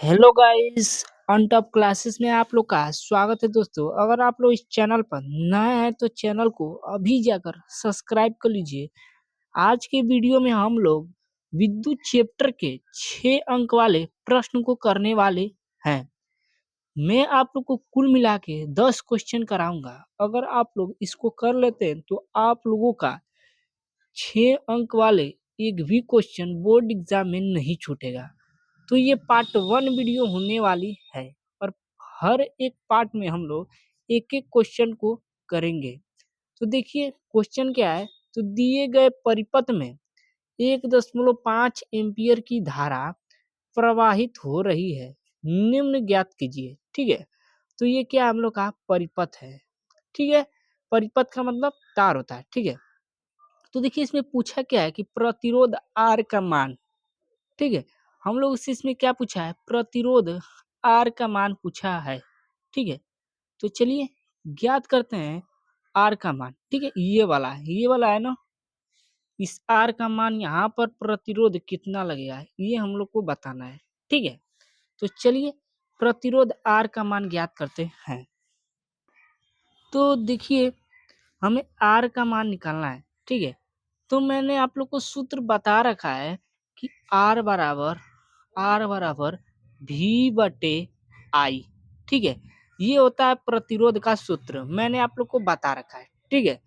Hello guys, on top classes में आप लोग का स्वागत है दोस्तों। अगर आप लोग इस चैनल पर नए हैं तो चैनल को अभी जाकर सब्सक्राइब कर लीजिए। आज के वीडियो में हम लोग विद्युत चैप्टर के 6 अंक वाले प्रश्न को करने वाले हैं। मैं आप लोग को कुल मिला के 10 क्वेश्चन कराऊंगा। अगर आप लोग इसको कर लेते हैं तो आप लोगों का 6 अंक वाले एक भी क्वेश्चन बोर्ड एग्जाम में नहीं छूटेगा। तो ये पार्ट 1 वीडियो होने वाली है और हर एक पार्ट में हम लोग एक एक क्वेश्चन को करेंगे। तो देखिए क्वेश्चन क्या है। तो दिए गए परिपथ में 1.5 एम्पियर की धारा प्रवाहित हो रही है, निम्न ज्ञात कीजिए। ठीक है, तो ये क्या हम लोग का परिपथ है। ठीक है, परिपथ का मतलब तार होता है। ठीक है, तो देखिए इसमें पूछा क्या है कि प्रतिरोध आर का मान। ठीक है, हम लोग से इसमें क्या पूछा है, प्रतिरोध आर का मान पूछा है। ठीक है, तो चलिए ज्ञात करते हैं आर का मान। ठीक है, ये वाला है ना, इस आर का मान यहाँ पर प्रतिरोध कितना लगेगा ये हम लोग को बताना है। ठीक है, तो चलिए प्रतिरोध आर का मान ज्ञात करते हैं। तो देखिए हमें आर का मान निकालना है। ठीक है, तो मैंने आप लोग को सूत्र बता रखा है कि आर बराबर भी बटे आई। ठीक है, ये होता है प्रतिरोध का सूत्र, मैंने आप लोग को बता रखा है। ठीक है,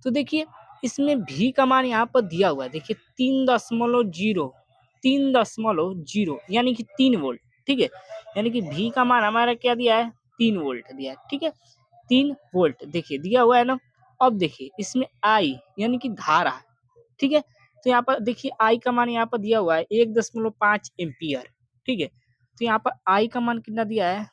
तो देखिए इसमें भी का मान यहाँ पर दिया हुआ है। देखिए 3.0 यानी कि 3 वोल्ट। ठीक है, यानी कि भी का मान हमारा क्या दिया है, 3 वोल्ट दिया है। ठीक है, 3 वोल्ट देखिए दिया हुआ है ना। अब देखिए इसमें आई यानी कि धारा। ठीक है, तो यहाँ पर देखिए आई का मान यहाँ पर दिया हुआ है 1.5 एम्पियर। ठीक है, तो यहाँ पर आई का मान कितना दिया है,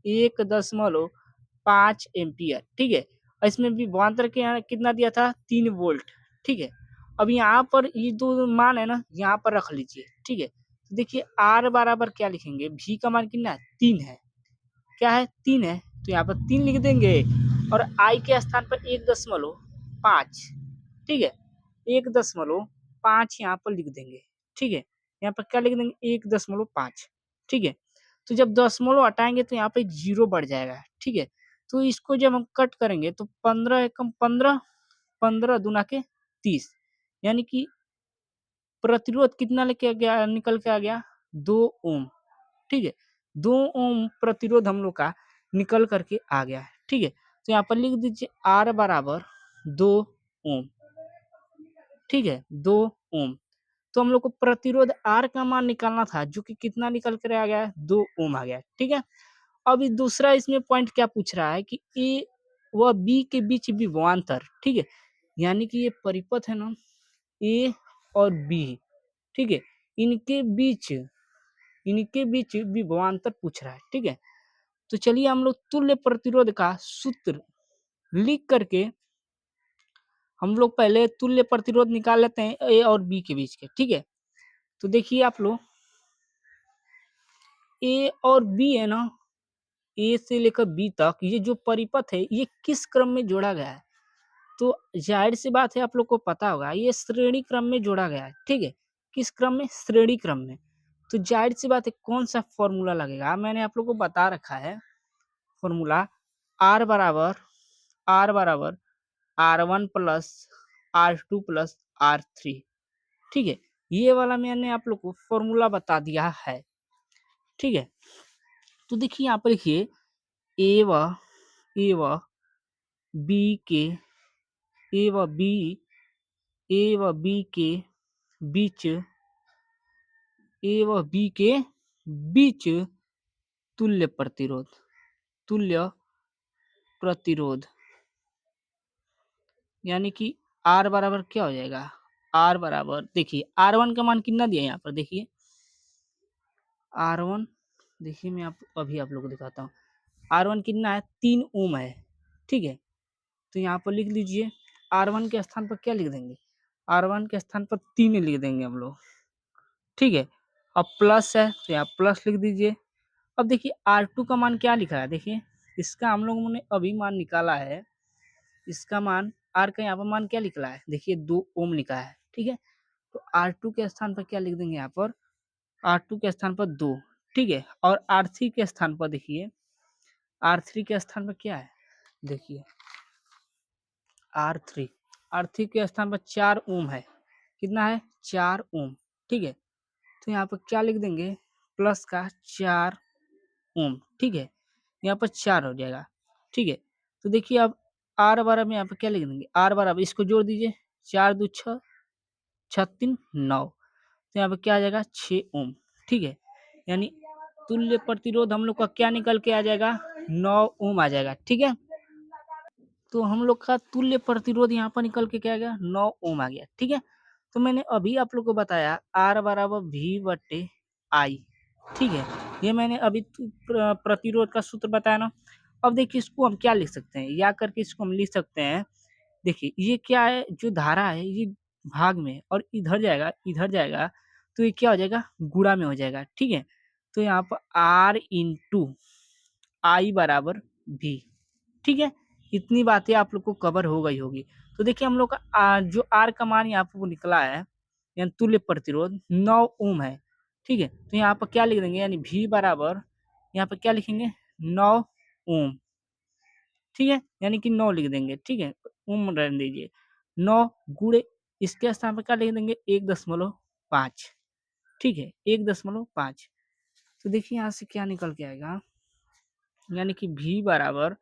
1.5 एम्पियर। ठीक है, और इसमें भी विभवांतर के यहाँ कितना दिया था, 3 वोल्ट। ठीक है, अब यहाँ पर ये दो मान है ना, यहाँ पर रख लीजिए। ठीक है, तो देखिए आर बराबर क्या लिखेंगे, भी का मान कितना है, 3 है। क्या है, 3 है, तो यहाँ पर 3 लिख देंगे और आई के स्थान पर 1.5। ठीक है, 1.5 यहाँ पर लिख देंगे। ठीक है, यहाँ पर क्या लिख देंगे, 1.5। ठीक है, तो जब दशमलव हटाएंगे तो यहाँ पे 0 बढ़ जाएगा। ठीक है, तो इसको जब हम कट करेंगे तो 15 एकम 15, 15 दूना के 30, यानी कि प्रतिरोध कितना लेके आ गया, निकल के आ गया, 2 ओम। ठीक है, 2 ओम प्रतिरोध हम लोग का निकल करके आ गया है। ठीक है, तो यहाँ पर लिख दीजिए आर बराबर 2 ओम। ठीक है, 2 ओम। तो हम लोग को प्रतिरोध आर का मान निकालना था, जो कि कितना निकल कर आ गया है, 2 ओम आ गया है। ठीक है, अब इस दूसरा इसमें पॉइंट क्या पूछ रहा है कि ए व बी के बीच विभवांतर। ठीक है, यानी कि ये परिपथ है ना, ए और बी। ठीक है, इनके बीच इनके बीच विभवांतर पूछ रहा है। ठीक है, तो चलिए हम लोग तुल्य प्रतिरोध का सूत्र लिख करके हम लोग पहले तुल्य प्रतिरोध निकाल लेते हैं ए और बी के बीच के। ठीक है, तो देखिए आप लोग ए और बी है ना, ए से लेकर बी तक ये जो परिपथ है ये किस क्रम में जोड़ा गया है, तो जाहिर सी बात है आप लोग को पता होगा ये श्रेणी क्रम में जोड़ा गया है। ठीक है, किस क्रम में, श्रेणी क्रम में। तो जाहिर सी बात है कौन सा फॉर्मूला लगेगा, मैंने आप लोग को बता रखा है फॉर्मूला। आर बराबर R1 plus R2 plus R3। ठीक है, ये वाला मैंने आप लोग को फॉर्मूला बता दिया है। ठीक है, तो देखिए यहाँ पर लिखिए ए व बी के ए व बी ए व बी के बीच तुल्य प्रतिरोध, तुल्य प्रतिरोध, यानी कि आर बराबर क्या हो जाएगा, आर बराबर देखिए R1 का मान कितना दिया है यहाँ पर, देखिए R1, देखिए मैं आप लोग को दिखाता हूँ। R1 कितना है, 3 ओम है। ठीक है, तो यहाँ पर लिख लीजिए R1 के स्थान पर क्या लिख देंगे, R1 के स्थान पर 3 लिख देंगे हम लोग। ठीक है, अब प्लस है तो यहाँ प्लस लिख दीजिए। अब देखिए R2 का मान क्या लिखा है, देखिए इसका हम लोगों ने अभी मान निकाला है। इसका मान आर का यहाँ पर मान क्या लिखा है, देखिए 2 ओम लिखा है। ठीक है, तो R2 के स्थान पर क्या लिख देंगे, यहाँ पर R2 के स्थान पर 2। ठीक है। और R3 के स्थान पर देखिए, R3 के स्थान पर क्या है, देखिए R3, R3 के स्थान पर 4 ओम है। कितना है, 4 ओम। ठीक है, तो यहाँ पर क्या लिख देंगे, प्लस का 4 ओम। ठीक है, यहाँ पर 4 हो जाएगा। ठीक है, तो देखिए अब आर बराबर में यहाँ पर क्या लिख देंगे, आर बराबर इसको जोड़ दीजिए, 4 दू 6, 6 3 9, तो यहाँ पे क्या आ जाएगा, 6 ओम। ठीक है, यानी तुल्य प्रतिरोध हम लोग का क्या निकल के आ जाएगा, 9 ओम आ जाएगा। ठीक है, तो हम लोग का तुल्य प्रतिरोध यहाँ पर निकल के क्या आ गया, 9 ओम आ गया। ठीक है, तो मैंने अभी आप लोग को बताया आर बराबर वी बटे आई। ठीक है, ये मैंने अभी प्रतिरोध का सूत्र बताया ना। अब देखिए इसको हम क्या लिख सकते हैं, या करके इसको हम लिख सकते हैं। देखिए ये क्या है, जो धारा है ये भाग में और इधर जाएगा, इधर जाएगा, तो ये क्या हो जाएगा, गुणा में हो जाएगा। ठीक है, तो यहाँ पर आर इंटू आई बराबर भी। ठीक है, इतनी बातें आप लोग को कवर हो गई होगी। तो देखिए हम लोग का जो आर का मान यहाँ पर निकला है, यानी तुल्य प्रतिरोध 9 ओम है। ठीक है, तो यहाँ पर क्या लिख देंगे, यानी भी बराबर यहाँ पर क्या लिखेंगे, 9 ओम। ठीक है, यानी कि 9 लिख देंगे। ठीक है, ओम रहने दीजिए, 9 गुणे इसके स्थान पर क्या लिख देंगे, 1.5। ठीक है, 1.5। तो देखिए यहाँ से क्या निकल के आएगा, यानी कि भी बराबर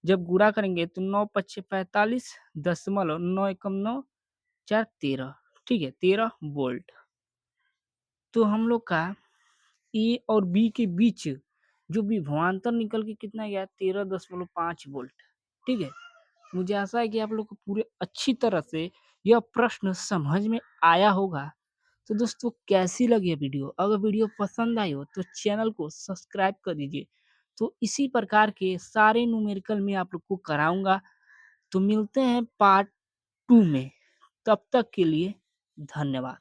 जब गुणा करेंगे तो 9 पच्चे 45, 9 एकम 9, 4 13। ठीक है, 13 वोल्ट। तो हम लोग का ए और बी के बीच जो विभवांतर निकल के कितना गया, 13.5 वोल्ट। ठीक है, मुझे आशा है कि आप लोग को पूरे अच्छी तरह से यह प्रश्न समझ में आया होगा। तो दोस्तों कैसी लगी है वीडियो, अगर वीडियो पसंद आई हो तो चैनल को सब्सक्राइब कर दीजिए। तो इसी प्रकार के सारे न्यूमेरिकल में आप लोग को कराऊंगा। तो मिलते हैं पार्ट 2 में, तब तक के लिए धन्यवाद।